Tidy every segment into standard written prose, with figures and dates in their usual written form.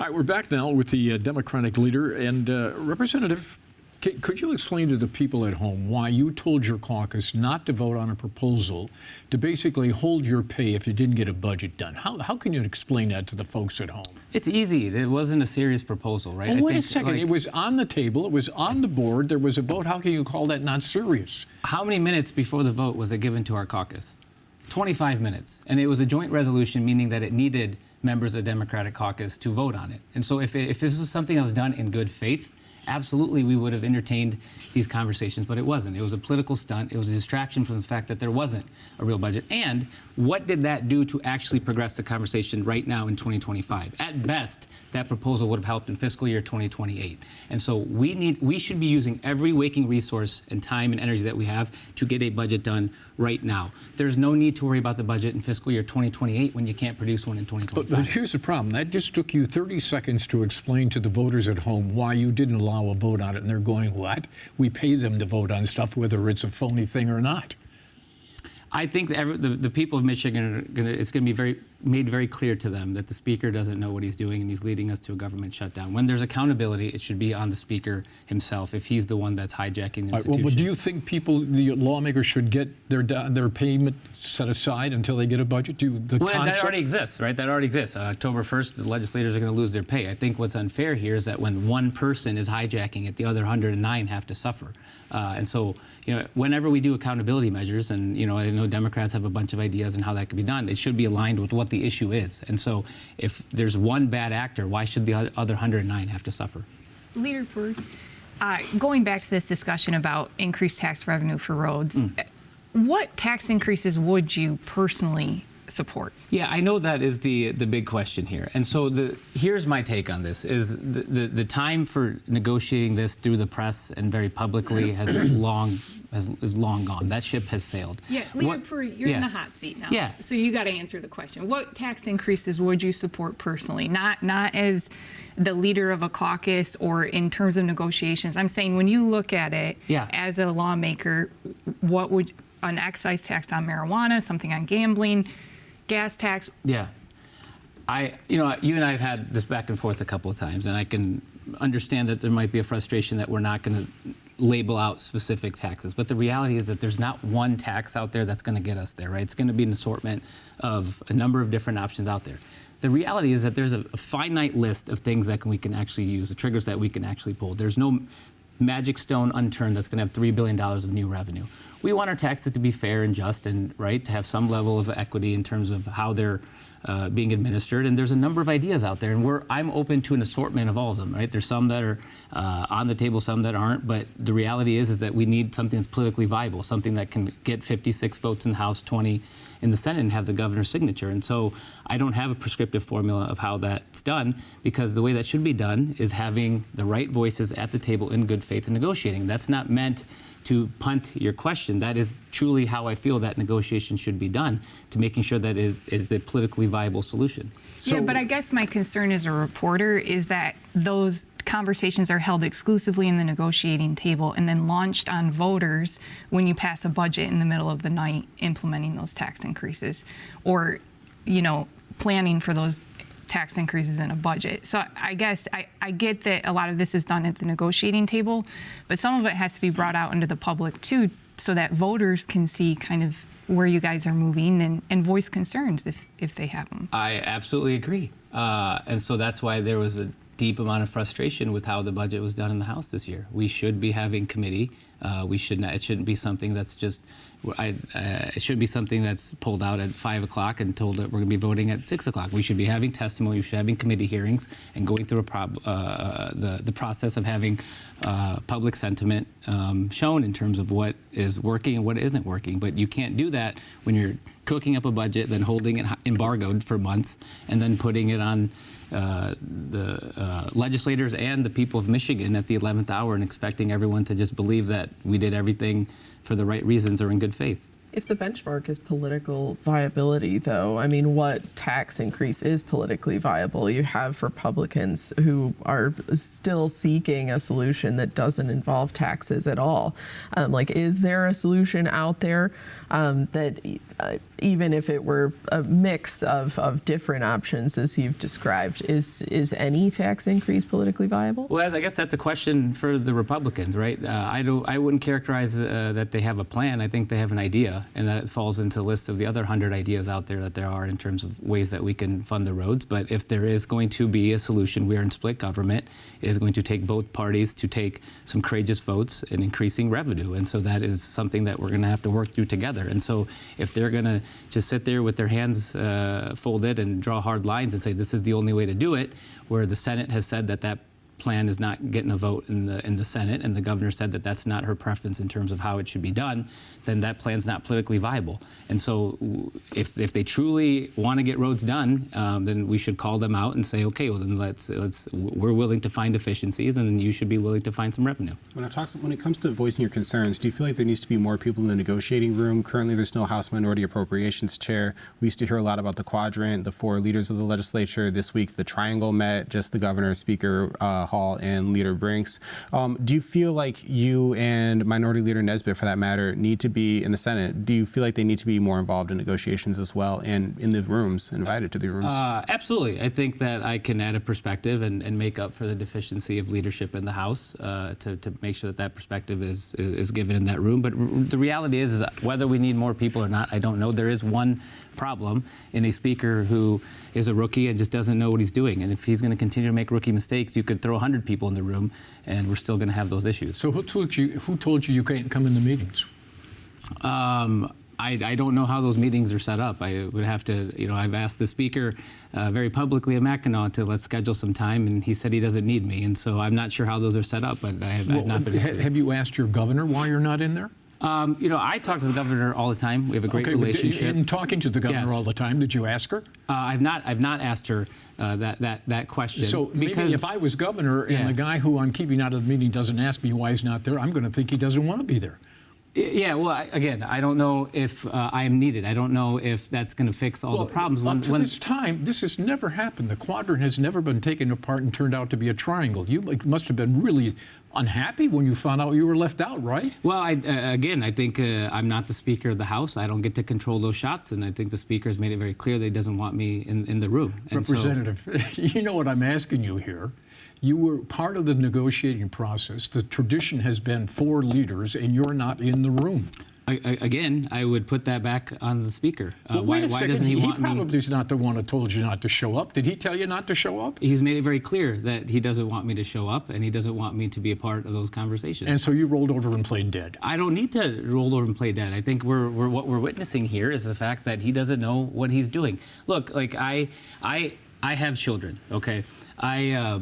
Hi, we're back now with the Democratic leader. And Representative, could you explain to the people at home why you told your caucus not to vote on a proposal to basically hold your pay if you didn't get a budget done? How can you explain that to the folks at home? It's easy. It wasn't a serious proposal, right? Well, wait a second. It was on the table. It was on the board. There was a vote. How can you call that not serious? How many minutes before the vote was it given to our caucus? 25 minutes. And it was a joint resolution, meaning that it needed members of the Democratic caucus to vote on it. And so if this was something that was done in good faith, absolutely we would have entertained these conversations, but it wasn't. It was a political stunt. It was a distraction from the fact that there wasn't a real budget. And what did that do to actually progress the conversation right now in 2025? At best, that proposal would have helped in fiscal year 2028. And so we should be using every waking resource and time and energy that we have to get a budget done right now. There's no need to worry about the budget in fiscal year 2028 when you can't produce one in 2025. But here's the problem. That just took you 30 seconds to explain to the voters at home why you didn't allow a vote on it. And they're going, what? We pay them to vote on stuff, whether it's a phony thing or not. I think that the people of Michigan it's going to be made very clear to them that the Speaker doesn't know what he's doing and he's leading us to a government shutdown. When there's accountability, it should be on the Speaker himself if he's the one that's hijacking the institution. Well, do you think the lawmakers should get their payment set aside until they get a budget? That already exists, right? That already exists. On October 1st, the legislators are going to lose their pay. I think what's unfair here is that when one person is hijacking it, the other 109 have to suffer. And so, whenever we do accountability measures, and I know Democrats have a bunch of ideas on how that could be done, it should be aligned with what the issue is. And so, if there's one bad actor, why should the other 109 have to suffer? Leader Ford, going back to this discussion about increased tax revenue for roads, what tax increases would you personally support? Yeah, I know that is the big question here. And so here's my take on this, is the time for negotiating this through the press and very publicly is long gone. That ship has sailed. Yeah, Leader, you're in the hot seat now. Yeah. So you got to answer the question. What tax increases would you support personally? Not as the leader of a caucus or in terms of negotiations. I'm saying when you look at it as a lawmaker, what would an excise tax on marijuana, something on gambling, gas tax? Yeah. You and I have had this back and forth a couple of times, and I can understand that there might be a frustration that we're not going to label out specific taxes. But the reality is that there's not one tax out there that's going to get us there, right? It's going to be an assortment of a number of different options out there. The reality is that there's a finite list of things that we can actually use, the triggers that we can actually pull. There's no magic stone unturned that's going to have $3 billion of new revenue. We want our taxes to be fair and just and right, to have some level of equity in terms of how they're being administered. And there's a number of ideas out there, and I'm open to an assortment of all of them, right? There's some that are on the table, some that aren't, but the reality is that we need something that's politically viable, something that can get 56 votes in the House, 20 in the Senate, and have the governor's signature. And so I don't have a prescriptive formula of how that's done, because the way that should be done is having the right voices at the table in good faith and negotiating. That's not meant to punt your question. That is truly how I feel that negotiation should be done, to making sure that it is a politically viable solution. Yeah, but I guess my concern as a reporter is that those conversations are held exclusively in the negotiating table and then launched on voters when you pass a budget in the middle of the night implementing those tax increases, or planning for those tax increases in a budget. So I guess I get that a lot of this is done at the negotiating table, but some of it has to be brought out into the public too, so that voters can see kind of where you guys are moving and voice concerns if they have them. I absolutely agree. And so that's why there was a deep amount of frustration with how the budget was done in the House this year. We should be having committee. We should not. It shouldn't be something that's just. It should be something that's pulled out at 5 o'clock and told that we're going to be voting at 6 o'clock. We should be having testimony. We should be having committee hearings and going through the process of having public sentiment shown in terms of what is working and what isn't working. But you can't do that when you're cooking up a budget, then holding it embargoed for months, and then putting it on the legislators and the people of Michigan at the 11th hour and expecting everyone to just believe that we did everything for the right reasons or in good faith. If the benchmark is political viability, though, I mean, what tax increase is politically viable? You have Republicans who are still seeking a solution that doesn't involve taxes at all. Is there a solution out there that even if it were a mix of different options as you've described, is any tax increase politically viable? Well, I guess that's a question for the Republicans, right? I wouldn't characterize that they have a plan. I think they have an idea, and that falls into the list of the other 100 ideas out there that there are in terms of ways that we can fund the roads. But if there is going to be a solution, we are in split government. It is going to take both parties to take some courageous votes in increasing revenue, and so that is something that we're going to have to work through together. And so if they're going to just sit there with their hands folded and draw hard lines and say this is the only way to do it, where the Senate has said that that plan is not getting a vote in the Senate, and the governor said that that's not her preference in terms of how it should be done, then that plan's not politically viable. And so if they truly want to get roads done, then we should call them out and say, okay, well then we're willing to find efficiencies, and you should be willing to find some revenue. When it comes to voicing your concerns, do you feel like there needs to be more people in the negotiating room? Currently, there's no House Minority Appropriations Chair. We used to hear a lot about the quadrant, the 4 leaders of the legislature. This week, the triangle met, just the governor, Speaker Hall, and Leader Brinks. Do you feel like you and Minority Leader Nesbitt, for that matter, need to be in the Senate? Do you feel like they need to be more involved in negotiations as well, and in the rooms, invited to the rooms? Absolutely. I think that I can add a perspective and make up for the deficiency of leadership in the House to make sure that that perspective is given in that room. But the reality is whether we need more people or not, I don't know. There is one problem in a speaker who is a rookie and just doesn't know what he's doing. And if he's going to continue to make rookie mistakes, you could throw 100 people in the room and we're still going to have those issues. So who told you can't come in the meetings? I don't know how those meetings are set up. I would have to, I've asked the speaker very publicly at Mackinac to let's schedule some time, and he said he doesn't need me. And so I'm not sure how those are set up, but I've not been. Have you asked your governor why you're not in there? I talk to the governor all the time. We have a great relationship. In talking to the governor all the time, did you ask her? I've not asked her that question. So maybe if I was governor and the guy who I'm keeping out of the meeting doesn't ask me why he's not there, I'm going to think he doesn't want to be there. Yeah, well, I don't know if I am needed. I don't know if that's going to fix all the problems. Up to this time, this has never happened. The quadrant has never been taken apart and turned out to be a triangle. You must have been really unhappy when you found out you were left out, right? Well, I think I'm not the Speaker of the House. I don't get to control those shots, and I think the Speaker has made it very clear that he doesn't want me in the room. And Representative, you know what I'm asking you here. You were part of the negotiating process. The tradition has been 4 leaders, and you're not in the room. I would put that back on the Speaker. Why doesn't he want me? He probably is not the one who told you not to show up. Did he tell you not to show up? He's made it very clear that he doesn't want me to show up, and he doesn't want me to be a part of those conversations. And so you rolled over and played dead. I don't need to roll over and play dead. I think what we're witnessing here is the fact that he doesn't know what he's doing. Look, like I have children, okay? I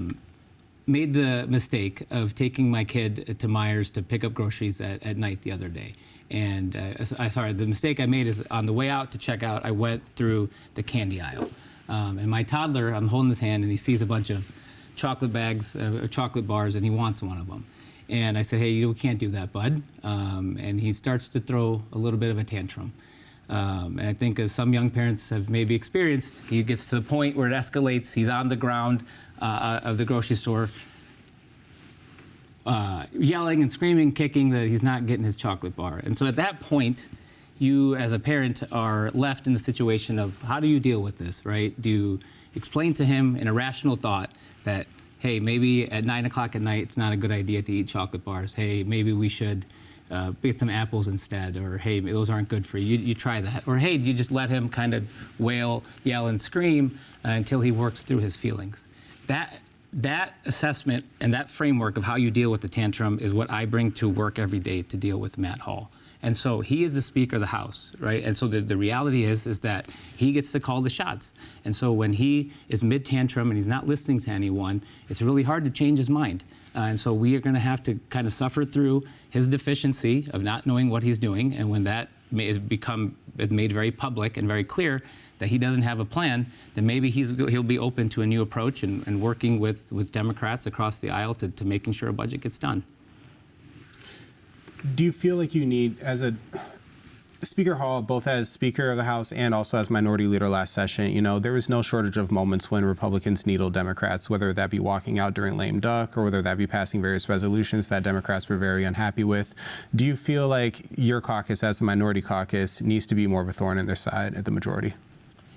made the mistake of taking my kid to Myers to pick up groceries at night the other day. And the mistake I made is on the way out to check out, I went through the candy aisle. And my toddler, I'm holding his hand, and he sees a bunch of chocolate bags, chocolate bars, and he wants one of them. And I said, hey, you can't do that, bud. And he starts to throw a little bit of a tantrum. And I think as some young parents have maybe experienced, he gets to the point where it escalates. He's on the ground of the grocery store, yelling and screaming, kicking that he's not getting his chocolate bar. And so at that point, you as a parent are left in the situation of how do you deal with this, right? Do you explain to him in a rational thought that, hey, maybe at 9 o'clock at night, it's not a good idea to eat chocolate bars. Hey, maybe we should get some apples instead, or hey, those aren't good for you. You try that. Or hey, do you just let him kind of wail, yell, and scream until he works through his feelings? That assessment and that framework of how you deal with the tantrum is what I bring to work every day to deal with Matt Hall. And so he is the Speaker of the House, right? And so the reality is that he gets to call the shots. And so when he is mid-tantrum and he's not listening to anyone, it's really hard to change his mind. And so we are going to have to kind of suffer through his deficiency of not knowing what he's doing. And when that is made very public and very clear that he doesn't have a plan, then maybe he'll be open to a new approach and working with Democrats across the aisle to making sure a budget gets done. Do you feel like you need, as Speaker Hall, both as Speaker of the House and also as Minority Leader last session, there was no shortage of moments when Republicans needled Democrats, whether that be walking out during lame duck or whether that be passing various resolutions that Democrats were very unhappy with. Do you feel like your caucus, as the Minority Caucus, needs to be more of a thorn in their side at the majority?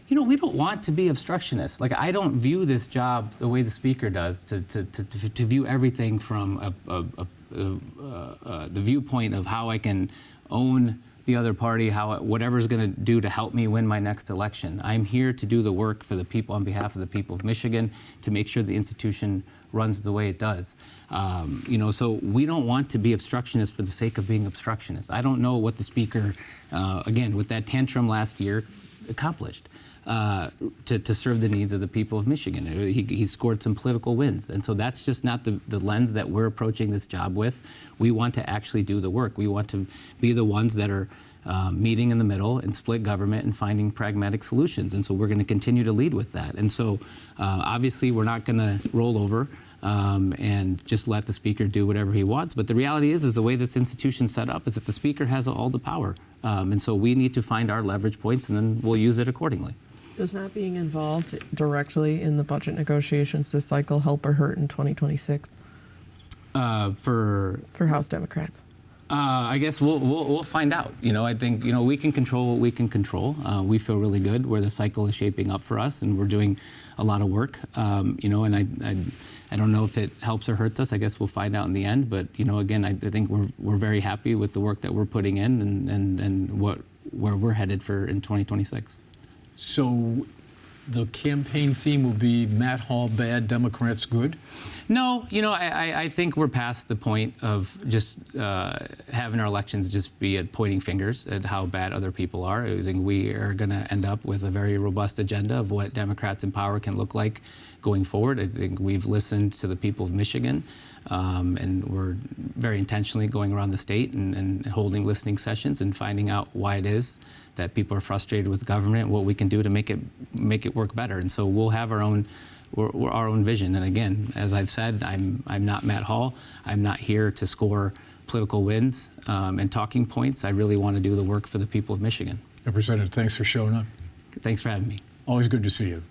We don't want to be obstructionists. Like, I don't view this job the way the Speaker does, to view everything from the viewpoint of how I can own the other party, whatever's going to do to help me win my next election. I'm here to do the work for the people, on behalf of the people of Michigan, to make sure the institution runs the way it does. So we don't want to be obstructionists for the sake of being obstructionists. I don't know what the Speaker, again, with that tantrum last year, accomplished to serve the needs of the people of Michigan. He scored some political wins. And so that's just not the lens that we're approaching this job with. We want to actually do the work. We want to be the ones that are meeting in the middle and split government and finding pragmatic solutions. And so we're going to continue to lead with that. And so obviously we're not going to roll over and just let the Speaker do whatever he wants. But the reality is the way this institution's set up is that the Speaker has all the power. And so we need to find our leverage points, and then we'll use it accordingly. Does not being involved directly in the budget negotiations this cycle help or hurt in 2026? For House Democrats? I guess we'll find out. I think we can control what we can control. We feel really good where the cycle is shaping up for us, and we're doing a lot of work. And I don't know if it helps or hurts us. I guess we'll find out in the end. But again, I think we're very happy with the work that we're putting in and where we're headed for in 2026. So the campaign theme will be Matt Hall bad, Democrats good? No, I think we're past the point of just having our elections just be at pointing fingers at how bad other people are. I think we are going to end up with a very robust agenda of what Democrats in power can look like going forward. I think we've listened to the people of Michigan, and we're very intentionally going around the state and holding listening sessions and finding out why it is that people are frustrated with government and what we can do to make it work better. And so we'll have our own vision. And again, as I've said, I'm not Matt Hall. I'm not here to score political wins and talking points. I really want to do the work for the people of Michigan. Representative, thanks for showing up. Thanks for having me. Always good to see you.